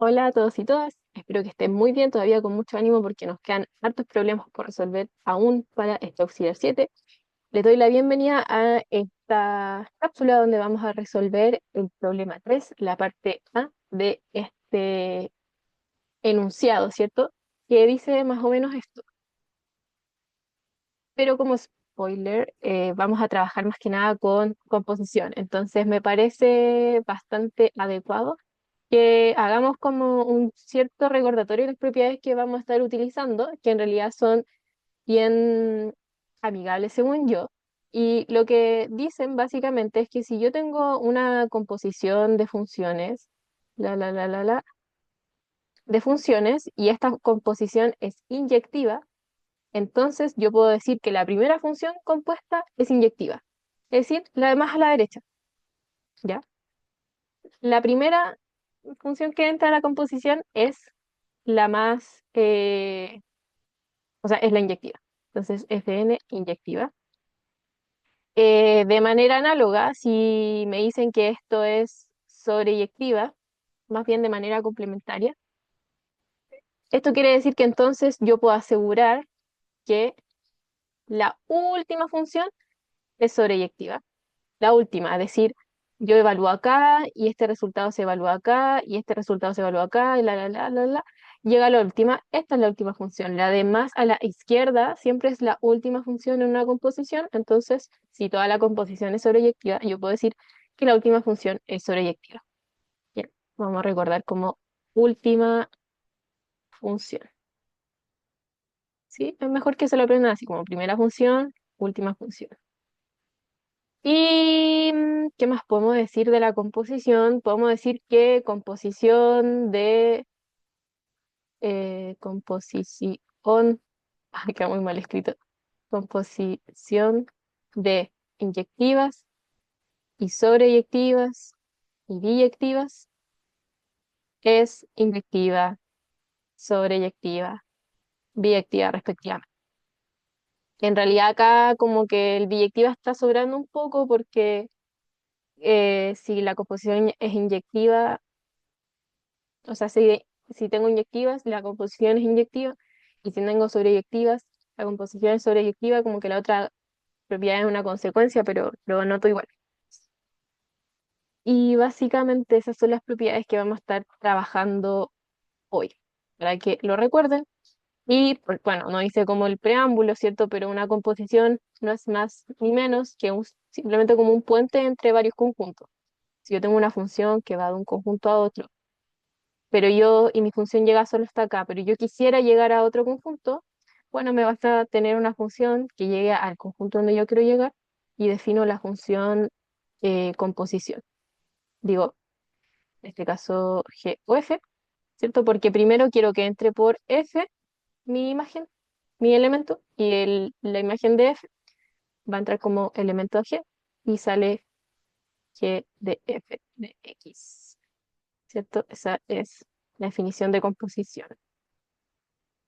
Hola a todos y todas, espero que estén muy bien, todavía con mucho ánimo porque nos quedan hartos problemas por resolver aún para este auxiliar 7. Les doy la bienvenida a esta cápsula donde vamos a resolver el problema 3, la parte A de este enunciado, ¿cierto? Que dice más o menos esto. Pero como spoiler, vamos a trabajar más que nada con composición, entonces me parece bastante adecuado que hagamos como un cierto recordatorio de las propiedades que vamos a estar utilizando, que en realidad son bien amigables según yo. Y lo que dicen básicamente es que si yo tengo una composición de funciones, de funciones, y esta composición es inyectiva, entonces yo puedo decir que la primera función compuesta es inyectiva. Es decir, la de más a la derecha, ¿ya? La primera función que entra a la composición es la más, o sea, es la inyectiva. Entonces, Fn inyectiva. De manera análoga, si me dicen que esto es sobreyectiva, más bien de manera complementaria, esto quiere decir que entonces yo puedo asegurar que la última función es sobreyectiva. La última, es decir, yo evalúo acá y este resultado se evalúa acá y este resultado se evalúa acá y llega a la última. Esta es la última función. La de más a la izquierda siempre es la última función en una composición. Entonces, si toda la composición es sobreyectiva, yo puedo decir que la última función es sobreyectiva. Bien, vamos a recordar como última función. ¿Sí? Es mejor que se lo aprendan así como primera función, última función. ¿Y qué más podemos decir de la composición? Podemos decir que composición de composición, ay, queda muy mal escrito, composición de inyectivas y sobreyectivas y biyectivas es inyectiva, sobreyectiva, biyectiva respectivamente. En realidad acá como que el biyectiva está sobrando un poco porque si la composición es inyectiva, o sea, si tengo inyectivas, la composición es inyectiva, y si tengo sobreyectivas, la composición es sobreyectiva, como que la otra propiedad es una consecuencia, pero lo noto igual. Y básicamente esas son las propiedades que vamos a estar trabajando hoy, para que lo recuerden. Y pues, bueno, no hice como el preámbulo, ¿cierto? Pero una composición no es más ni menos que simplemente como un puente entre varios conjuntos. Si yo tengo una función que va de un conjunto a otro, pero y mi función llega solo hasta acá, pero yo quisiera llegar a otro conjunto, bueno, me basta tener una función que llegue al conjunto donde yo quiero llegar y defino la función composición. Digo, en este caso G o F, ¿cierto? Porque primero quiero que entre por F mi imagen, mi elemento, y la imagen de F va a entrar como elemento G y sale G de F de X, ¿cierto? Esa es la definición de composición.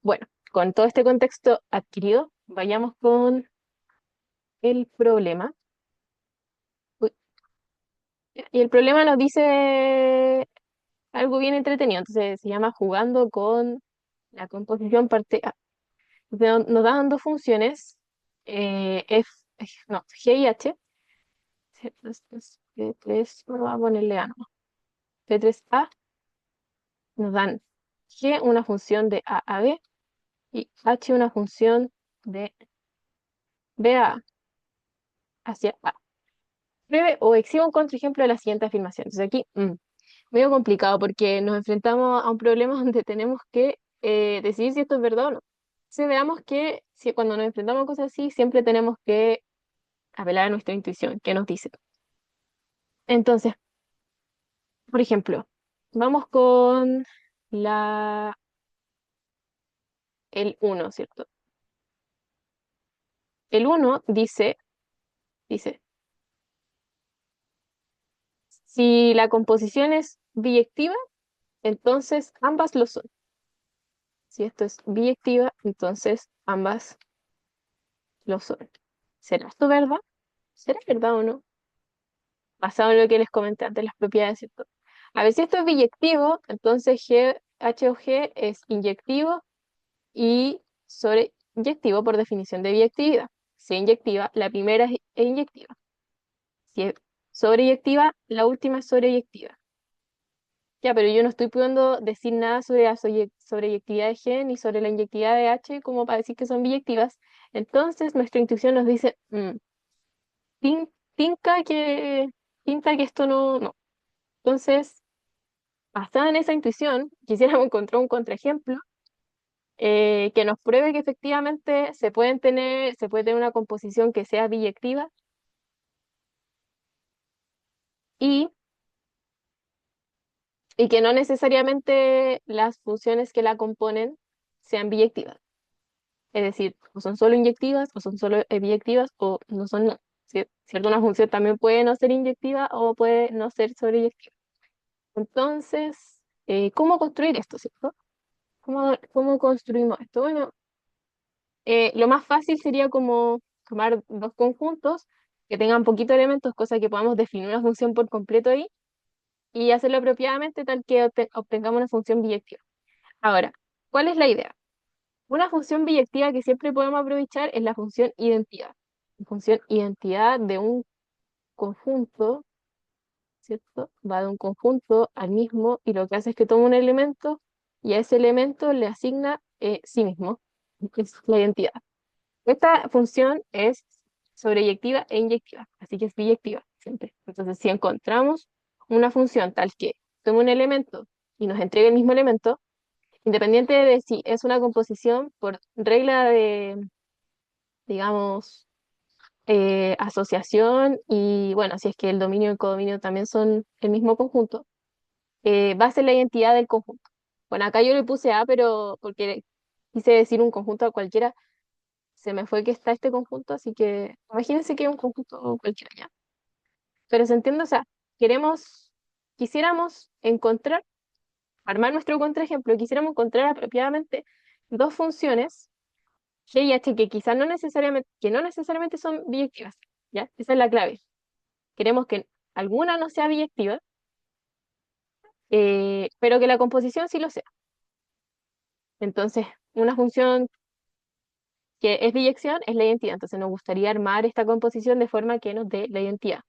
Bueno, con todo este contexto adquirido, vayamos con el problema. Uy, y el problema nos dice algo bien entretenido, entonces se llama jugando con la composición parte A. Entonces, nos dan dos funciones, no, G y H. P3, no vamos a ponerle A, no. P3A nos dan G una función de A a B y H una función de B a A hacia A. Pruebe o exhiba un contraejemplo de la siguiente afirmación. Entonces aquí, medio complicado porque nos enfrentamos a un problema donde tenemos que decidir si esto es verdad o no. Entonces veamos que cuando nos enfrentamos a cosas así, siempre tenemos que apelar a nuestra intuición, ¿qué nos dice? Entonces, por ejemplo, vamos con la, el uno, ¿cierto? El uno dice, si la composición es biyectiva, entonces ambas lo son. Si esto es biyectiva, entonces ambas lo son. ¿Será esto verdad? ¿Será verdad o no? Basado en lo que les comenté antes, las propiedades, ¿cierto? A ver si esto es biyectivo, entonces H o G es inyectivo y sobre inyectivo por definición de biyectividad. Si es inyectiva, la primera es inyectiva. Si es sobreyectiva, la última es sobreyectiva. Ya, pero yo no estoy pudiendo decir nada sobre la sobreyectividad de G ni sobre la inyectividad de H como para decir que son biyectivas. Entonces nuestra intuición nos dice, tin- tinca que, tinta que esto no. Entonces, basada en esa intuición, quisiéramos encontrar un contraejemplo que nos pruebe que efectivamente se puede tener una composición que sea biyectiva y, y que no necesariamente las funciones que la componen sean biyectivas. Es decir, o son solo inyectivas, o son solo biyectivas, o no son nada. ¿Cierto? Una función también puede no ser inyectiva o puede no ser sobreyectiva. Entonces, ¿cómo construir esto, cierto? ¿Cómo construimos esto? Bueno, lo más fácil sería como tomar dos conjuntos que tengan poquitos elementos, cosa que podamos definir una función por completo ahí y hacerlo apropiadamente tal que obtengamos una función biyectiva. Ahora, ¿cuál es la idea? Una función biyectiva que siempre podemos aprovechar es la función identidad. La función identidad de un conjunto, ¿cierto? Va de un conjunto al mismo y lo que hace es que toma un elemento y a ese elemento le asigna sí mismo, que es la identidad. Esta función es sobreyectiva e inyectiva, así que es biyectiva siempre. Entonces, si encontramos una función tal que toma un elemento y nos entrega el mismo elemento, independiente de si es una composición por regla de, digamos, asociación y, bueno, si es que el dominio y el codominio también son el mismo conjunto, va a ser la identidad del conjunto. Bueno, acá yo le puse A, pero porque quise decir un conjunto a cualquiera, se me fue que está este conjunto, así que imagínense que es un conjunto cualquiera ya. Pero se entiende, o sea, quisiéramos encontrar, armar nuestro contraejemplo, quisiéramos encontrar apropiadamente dos funciones G y H que quizás no necesariamente son biyectivas, ¿ya? Esa es la clave. Queremos que alguna no sea biyectiva, pero que la composición sí lo sea. Entonces, una función que es biyección es la identidad. Entonces, nos gustaría armar esta composición de forma que nos dé la identidad.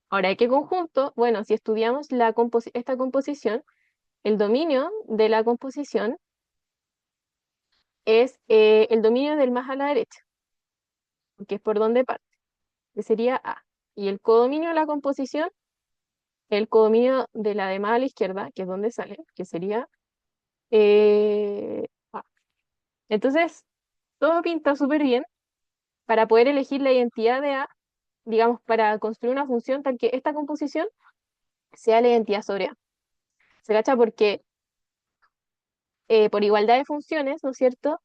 Ahora, ¿qué conjunto? Bueno, si estudiamos esta composición, el dominio de la composición es el dominio del más a la derecha, que es por donde parte, que sería A. Y el codominio de la composición, el codominio de la de más a la izquierda, que es donde sale, que sería A. Entonces, todo pinta súper bien para poder elegir la identidad de A, digamos, para construir una función tal que esta composición sea la identidad sobre A. ¿Se cacha? Porque por igualdad de funciones, ¿no es cierto?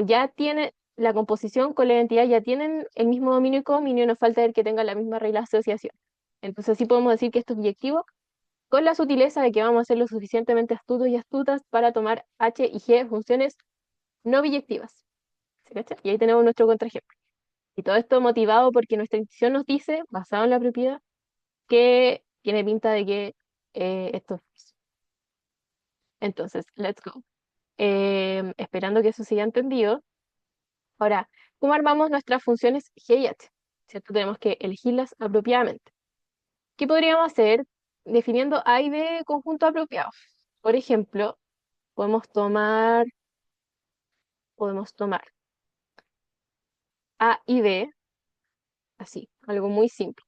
Ya tiene la composición con la identidad, ya tienen el mismo dominio y codominio, nos falta ver que tengan la misma regla de asociación. Entonces sí podemos decir que esto es biyectivo con la sutileza de que vamos a ser lo suficientemente astutos y astutas para tomar H y G funciones no biyectivas. ¿Se cacha? Y ahí tenemos nuestro contraejemplo. Y todo esto motivado porque nuestra intuición nos dice, basado en la propiedad, que tiene pinta de que esto es falso. Entonces, let's go. Esperando que eso se haya entendido. Ahora, ¿cómo armamos nuestras funciones G y H? ¿Cierto? Tenemos que elegirlas apropiadamente. ¿Qué podríamos hacer definiendo A y B conjuntos apropiados? Por ejemplo, podemos tomar A y B, así, algo muy simple.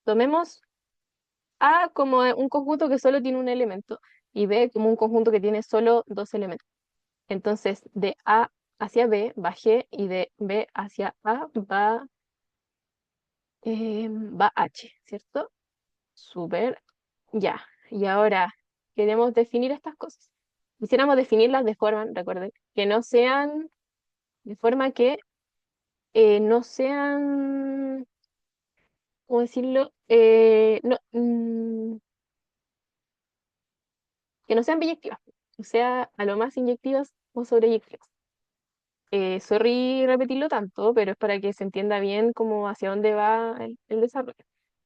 Tomemos A como un conjunto que solo tiene un elemento y B como un conjunto que tiene solo dos elementos. Entonces, de A hacia B va G y de B hacia A va H, ¿cierto? Súper, ya. Y ahora queremos definir estas cosas. Quisiéramos definirlas de forma, recuerden, que no sean, de forma que no sean, ¿cómo decirlo? Que no sean biyectivas, o sea, a lo más inyectivas o sobreyectivas. Sorry repetirlo tanto, pero es para que se entienda bien cómo hacia dónde va el desarrollo.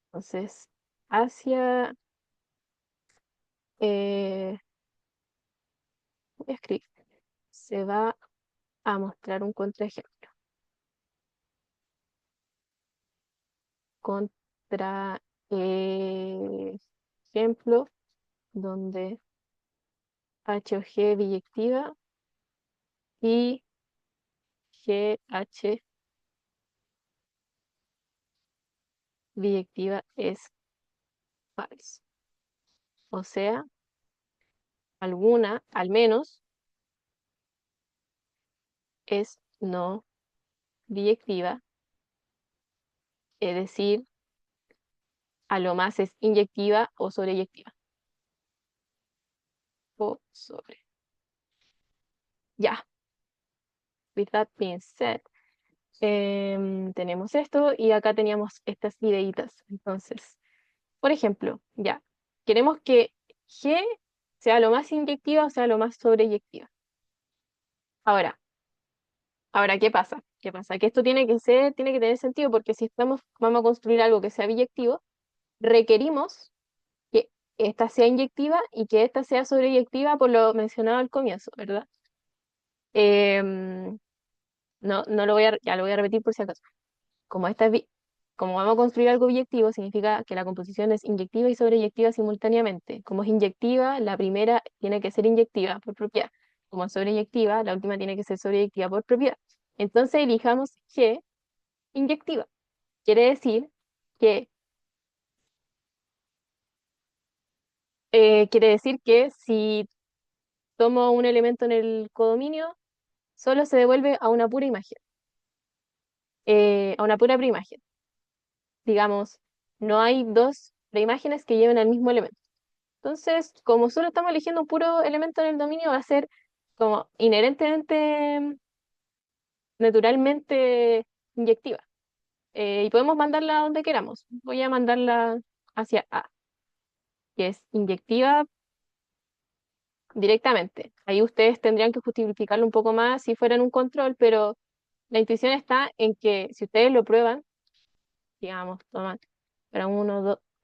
Entonces, hacia eh, voy a escribir, se va a mostrar un contraejemplo. Contra ejemplo donde H o G biyectiva y GH biyectiva es falso. O sea, alguna, al menos, es no biyectiva, es decir, a lo más es inyectiva o sobreyectiva. O sobre. Ya, with that being said, tenemos esto y acá teníamos estas ideitas. Entonces, por ejemplo, ya, queremos que G sea lo más inyectiva o sea lo más sobreyectiva. Ahora, ¿qué pasa? ¿Qué pasa? Que esto tiene que tener sentido porque si vamos a construir algo que sea biyectivo, requerimos que esta sea inyectiva y que esta sea sobreyectiva por lo mencionado al comienzo, ¿verdad? Em, no lo voy ya lo voy a repetir por si acaso. Como como vamos a construir algo biyectivo, significa que la composición es inyectiva y sobreyectiva simultáneamente. Como es inyectiva, la primera tiene que ser inyectiva por propiedad. Como es sobreyectiva, la última tiene que ser sobreyectiva por propiedad. Entonces elijamos G inyectiva. Quiere decir que, que si tomo un elemento en el codominio, solo se devuelve a una pura imagen, a una pura preimagen. Digamos, no hay dos preimágenes que lleven al mismo elemento. Entonces, como solo estamos eligiendo un puro elemento en el dominio, va a ser como inherentemente, naturalmente inyectiva. Y podemos mandarla a donde queramos. Voy a mandarla hacia A, que es inyectiva directamente. Ahí ustedes tendrían que justificarlo un poco más si fueran un control, pero la intuición está en que si ustedes lo prueban, digamos, toman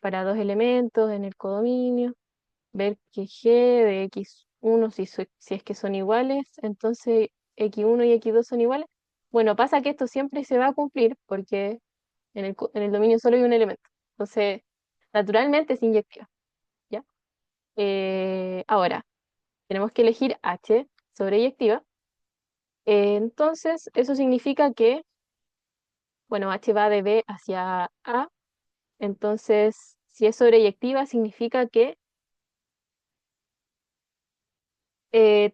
para dos elementos en el codominio, ver que G de X1 si es que son iguales, entonces X1 y X2 son iguales. Bueno, pasa que esto siempre se va a cumplir porque en el dominio solo hay un elemento. Entonces, naturalmente es inyectiva, ¿ya? Ahora, tenemos que elegir H sobre eyectiva. Entonces, eso significa que, bueno, H va de B hacia A. Entonces, si es sobreyectiva, significa que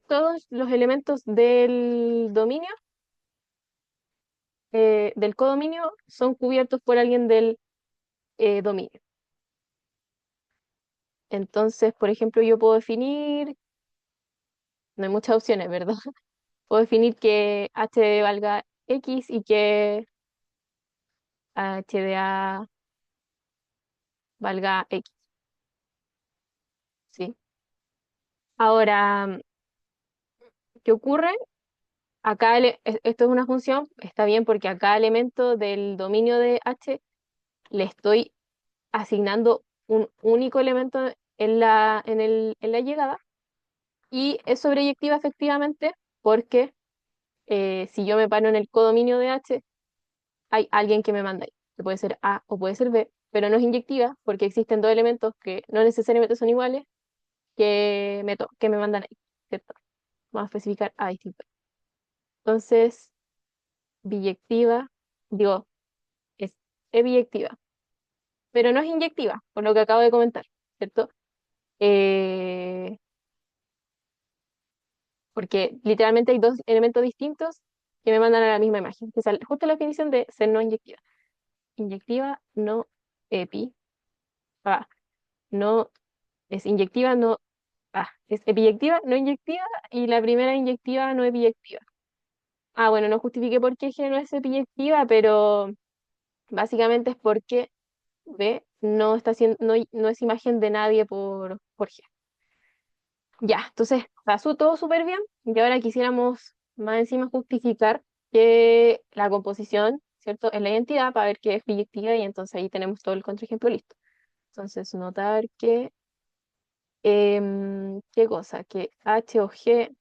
todos los elementos del dominio, del codominio, son cubiertos por alguien del dominio. Entonces, por ejemplo, yo puedo definir, no hay muchas opciones, ¿verdad? Puedo definir que H valga X y que H de A valga X, ¿sí? Ahora, ¿qué ocurre? Esto es una función, está bien porque a cada elemento del dominio de H le estoy asignando un único elemento en la llegada y es sobreyectiva efectivamente porque si yo me paro en el codominio de H, hay alguien que me manda ahí, que puede ser A o puede ser B, pero no es inyectiva porque existen dos elementos que no necesariamente son iguales que me mandan ahí, ¿cierto? Vamos a especificar A distinto. Entonces, biyectiva, digo, es biyectiva, pero no es inyectiva, por lo que acabo de comentar, ¿cierto? Eh, Porque literalmente hay dos elementos distintos que me mandan a la misma imagen, que es justo la definición de ser no inyectiva. Inyectiva, no epi, ah, no es inyectiva, no, es epiyectiva, no inyectiva, y la primera inyectiva no epiyectiva. Bueno, no justifiqué por qué G no es epiyectiva, pero básicamente es porque B no está haciendo, no es imagen de nadie por G. Ya, entonces pasó todo súper bien y ahora quisiéramos más encima justificar que la composición, ¿cierto? Es la identidad para ver qué es biyectiva y entonces ahí tenemos todo el contraejemplo listo. Entonces notar que ¿Qué cosa? Que H o G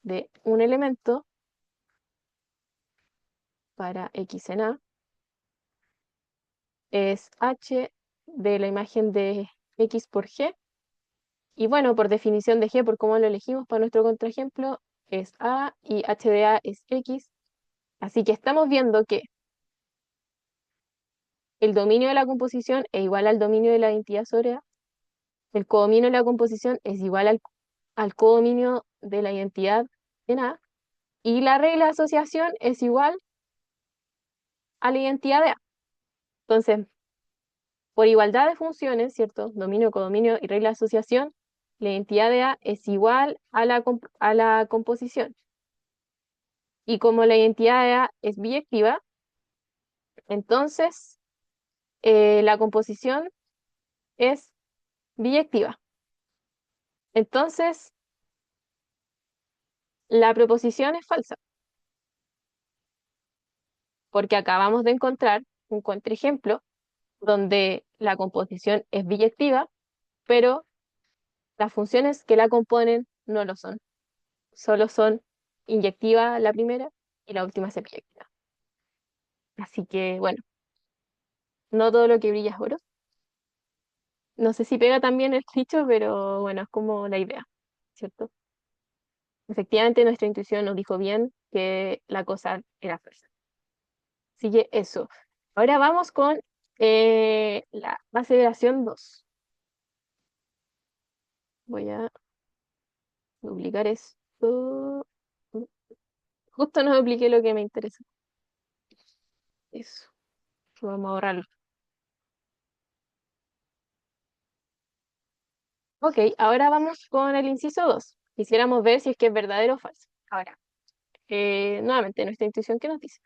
de un elemento para X en A es H de la imagen de X por G. Y bueno, por definición de G, por cómo lo elegimos para nuestro contraejemplo, es A y H de A es X. Así que estamos viendo que el dominio de la composición es igual al dominio de la identidad sobre A. El codominio de la composición es igual al codominio de la identidad en A. Y la regla de asociación es igual a la identidad de A. Entonces, por igualdad de funciones, ¿cierto? Dominio, codominio y regla de asociación, la identidad de A es igual a la composición. Y como la identidad de A es biyectiva, entonces la composición es biyectiva. Entonces, la proposición es falsa, porque acabamos de encontrar un contraejemplo donde la composición es biyectiva, pero las funciones que la componen no lo son. Solo son inyectiva la primera y la última es biyectiva. Así que, bueno, no todo lo que brilla es oro. No sé si pega también el dicho, pero bueno, es como la idea, ¿cierto? Efectivamente, nuestra intuición nos dijo bien que la cosa era falsa. Así que eso. Ahora vamos con la aseveración 2. Voy a duplicar esto. Justo no dupliqué lo que me interesa. Eso. Vamos a ahorrarlo. Ok, ahora vamos con el inciso 2. Quisiéramos ver si es que es verdadero o falso. Ahora, nuevamente, nuestra intuición, ¿qué nos dice?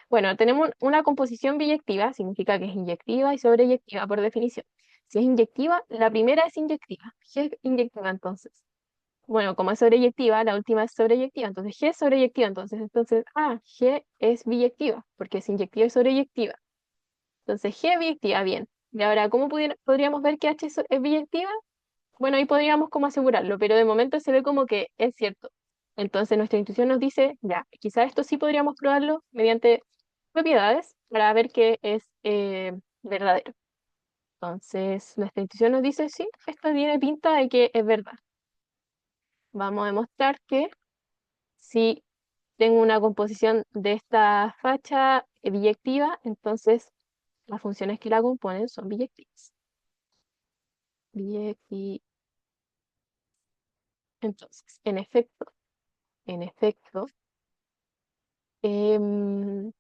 Bueno, tenemos una composición biyectiva, significa que es inyectiva y sobreyectiva por definición. Si es inyectiva, la primera es inyectiva. G es inyectiva entonces. Bueno, como es sobreyectiva, la última es sobreyectiva, entonces G es sobreyectiva, entonces, G es biyectiva, porque es inyectiva y sobreyectiva. Entonces, G es biyectiva, bien. Y ahora, ¿cómo podríamos ver que H es biyectiva? Bueno, ahí podríamos como asegurarlo, pero de momento se ve como que es cierto. Entonces, nuestra intuición nos dice, ya, quizá esto sí podríamos probarlo mediante propiedades para ver que es verdadero. Entonces, nuestra intuición nos dice, sí, esto tiene pinta de que es verdad. Vamos a demostrar que si tengo una composición de esta facha biyectiva, entonces las funciones que la componen son biyectivas. Biyecti- Entonces, en efecto, em,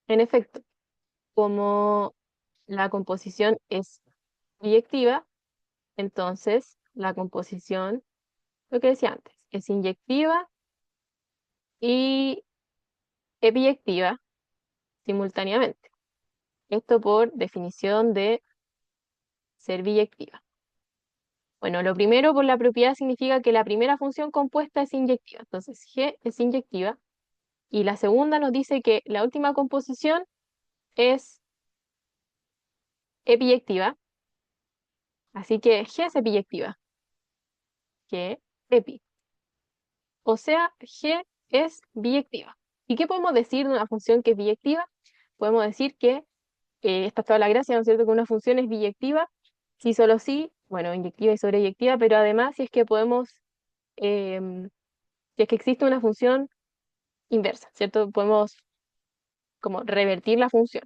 en efecto, como la composición es biyectiva, entonces la composición, lo que decía antes, es inyectiva y biyectiva simultáneamente. Esto por definición de ser biyectiva. Bueno, lo primero por la propiedad significa que la primera función compuesta es inyectiva. Entonces, G es inyectiva. Y la segunda nos dice que la última composición es epiyectiva. Así que G es epiyectiva. G, epi. O sea, G es biyectiva. ¿Y qué podemos decir de una función que es biyectiva? Podemos decir que esta es toda la gracia, ¿no es cierto? Que una función es biyectiva, si solo sí, bueno, inyectiva y sobreyectiva, pero además si es que podemos, em, si es que existe una función inversa, ¿cierto? Podemos como revertir la función.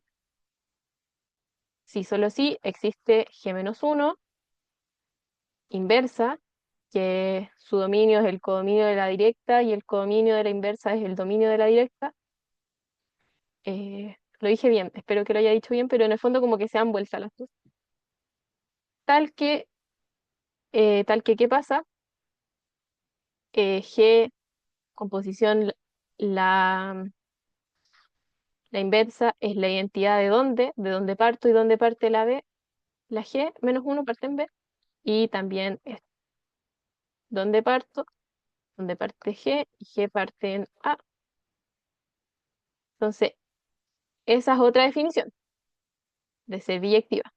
Si solo sí existe g-1 inversa, que su dominio es el codominio de la directa y el codominio de la inversa es el dominio de la directa. Lo dije bien, espero que lo haya dicho bien, pero en el fondo como que se han vuelto las dos. Tal que, ¿qué pasa? G, composición, la, la inversa es la identidad de dónde parto y dónde parte la B. La G-1 parte en B. Y también es dónde parto, dónde parte G y G parte en A. Entonces, esa es otra definición de ser biyectiva.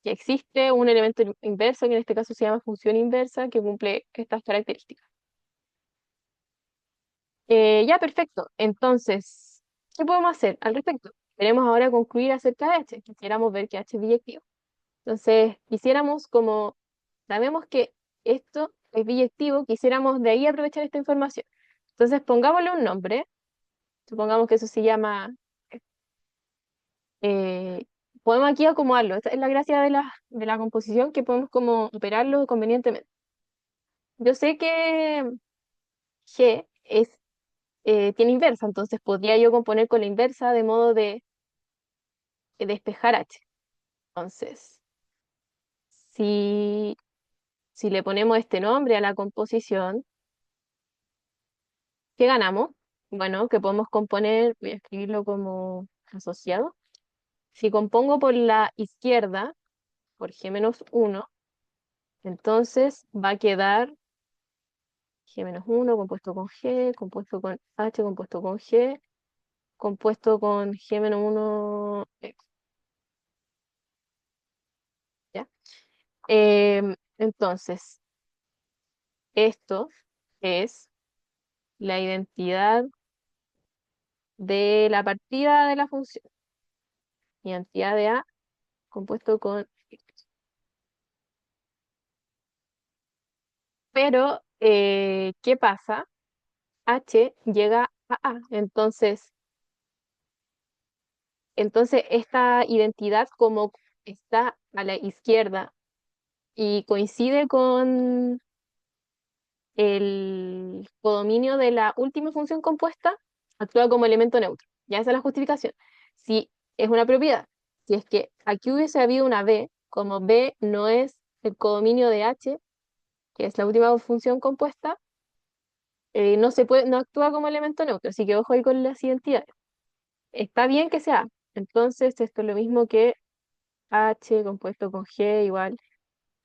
que existe un elemento inverso, que en este caso se llama función inversa, que cumple estas características. Ya, perfecto. Entonces, ¿qué podemos hacer al respecto? Queremos ahora concluir acerca de h. Quisiéramos ver que h es biyectivo. Entonces, quisiéramos, como sabemos que esto es biyectivo, quisiéramos de ahí aprovechar esta información. Entonces, pongámosle un nombre. Supongamos que eso se llama... eh, podemos aquí acomodarlo. Esta es la gracia de la composición, que podemos como operarlo convenientemente. Yo sé que G tiene inversa, entonces podría yo componer con la inversa de modo de despejar H. Entonces, si, si le ponemos este nombre a la composición, ¿qué ganamos? Bueno, que podemos componer, voy a escribirlo como asociado. Si compongo por la izquierda, por G-1, entonces va a quedar G-1 compuesto con G, compuesto con H, compuesto con G, compuesto con G-1, ¿ya? Entonces, esto es la identidad de la partida de la función. Identidad de A compuesto con X. Pero, ¿qué pasa? H llega a A. Entonces esta identidad, como está a la izquierda y coincide con el codominio de la última función compuesta, actúa como elemento neutro. Ya esa es la justificación. Si es una propiedad, si es que aquí hubiese habido una B, como B no es el codominio de H, que es la última función compuesta, no se puede, no actúa como elemento neutro, así que ojo ahí con las identidades. Está bien que sea A. Entonces esto es lo mismo que H compuesto con G igual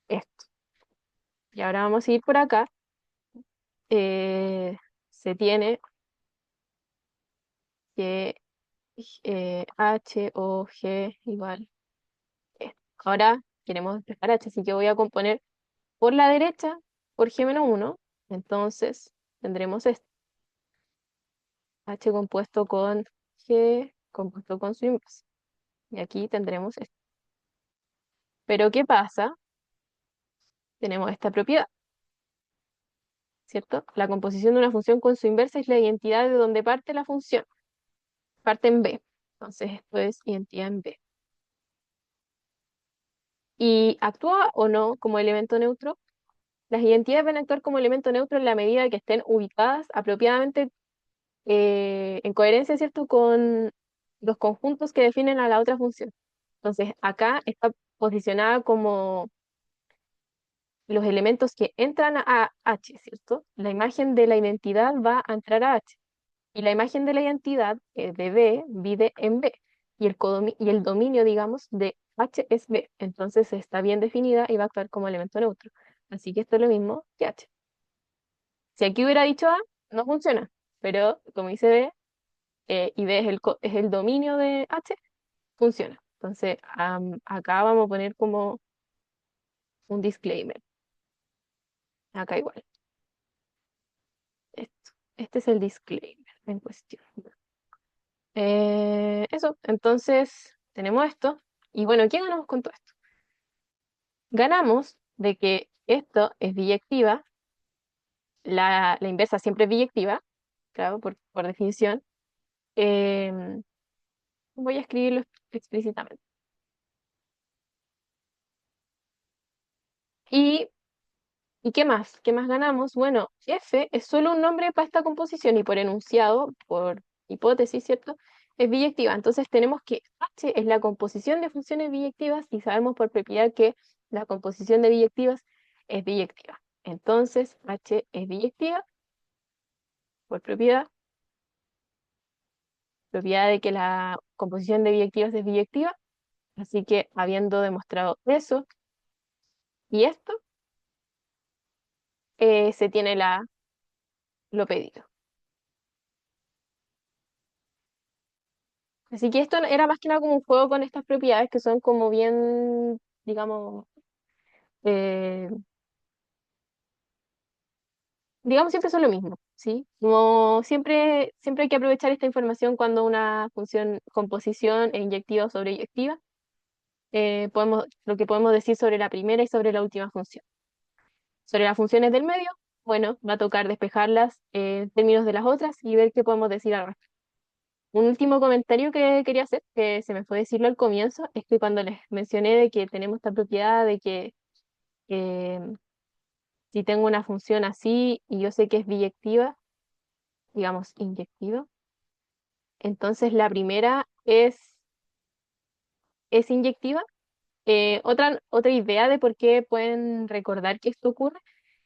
esto. Y ahora vamos a ir por acá. Eh, Se tiene que H o G igual esto. Ahora queremos despejar H, así que voy a componer por la derecha por G-1. Entonces tendremos esto. H compuesto con G compuesto con su inversa. Y aquí tendremos esto. Pero ¿qué pasa? Tenemos esta propiedad, ¿cierto? La composición de una función con su inversa es la identidad de donde parte la función. Parte en B. Entonces esto es identidad en B. ¿Y actúa o no como elemento neutro? Las identidades van a actuar como elemento neutro en la medida que estén ubicadas apropiadamente en coherencia, ¿cierto?, con los conjuntos que definen a la otra función. Entonces, acá está posicionada como los elementos que entran a H, ¿cierto? La imagen de la identidad va a entrar a H. Y la imagen de la identidad de B vive en B. Y el dominio, digamos, de H es B. Entonces está bien definida y va a actuar como elemento neutro. Así que esto es lo mismo que H. Si aquí hubiera dicho A, no funciona. Pero como dice B, y B es es el dominio de H, funciona. Entonces acá vamos a poner como un disclaimer. Acá igual. Esto. Este es el disclaimer en cuestión. Eso, entonces tenemos esto. Y bueno, ¿qué ganamos con todo esto? Ganamos de que esto es biyectiva, la inversa siempre es biyectiva, claro, por definición. Em, Voy a escribirlo explícitamente. ¿Y, ¿Y qué más? ¿Qué más ganamos? Bueno, F es solo un nombre para esta composición y por enunciado, por hipótesis, ¿cierto? Es biyectiva. Entonces tenemos que H es la composición de funciones biyectivas y sabemos por propiedad que la composición de biyectivas es biyectiva. Entonces H es biyectiva por propiedad, propiedad de que la composición de biyectivas es biyectiva. Así que habiendo demostrado eso y esto, se tiene lo pedido. Así que esto era más que nada como un juego con estas propiedades que son como bien digamos, eh, digamos, siempre son lo mismo, ¿sí? Como siempre, siempre hay que aprovechar esta información cuando una función composición e inyectiva o sobreyectiva, lo que podemos decir sobre la primera y sobre la última función. Sobre las funciones del medio, bueno, va a tocar despejarlas en términos de las otras y ver qué podemos decir al respecto. Un último comentario que quería hacer, que se me fue decirlo al comienzo, es que cuando les mencioné de que tenemos esta propiedad de que eh, si tengo una función así y yo sé que es biyectiva, digamos inyectiva, entonces la primera es inyectiva. Otra idea de por qué pueden recordar que esto ocurre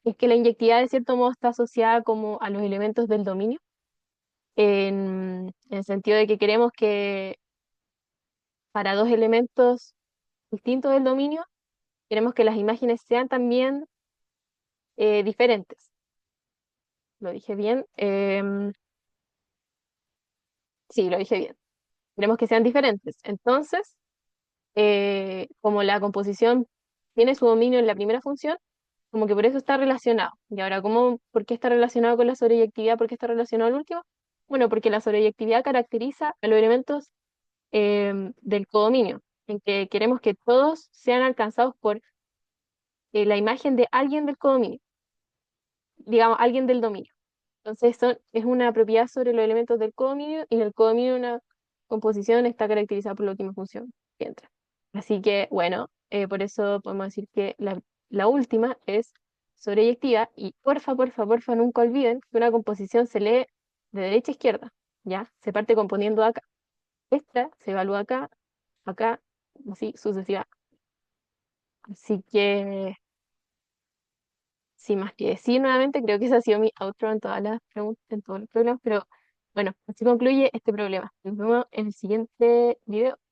es que la inyectividad de cierto modo está asociada como a los elementos del dominio, en el sentido de que queremos que para dos elementos distintos del dominio, queremos que las imágenes sean también diferentes. ¿Lo dije bien? Sí, lo dije bien. Queremos que sean diferentes. Entonces, como la composición tiene su dominio en la primera función, como que por eso está relacionado. Y ahora, ¿por qué está relacionado con la sobreyectividad? ¿Por qué está relacionado al último? Bueno, porque la sobreyectividad caracteriza a los elementos del codominio, en que queremos que todos sean alcanzados por la imagen de alguien del codominio, digamos, alguien del dominio. Entonces, es una propiedad sobre los elementos del codominio y en el codominio una composición está caracterizada por la última función que entra. Así que, bueno, por eso podemos decir que la última es sobreyectiva y porfa, porfa, porfa, nunca olviden que una composición se lee de derecha a izquierda, ¿ya? Se parte componiendo acá. Esta se evalúa acá, acá, así sucesivamente. Así que, sin más que decir nuevamente, creo que ese ha sido mi outro en todas las preguntas, en todos los problemas, pero bueno, así concluye este problema. Nos vemos en el siguiente video.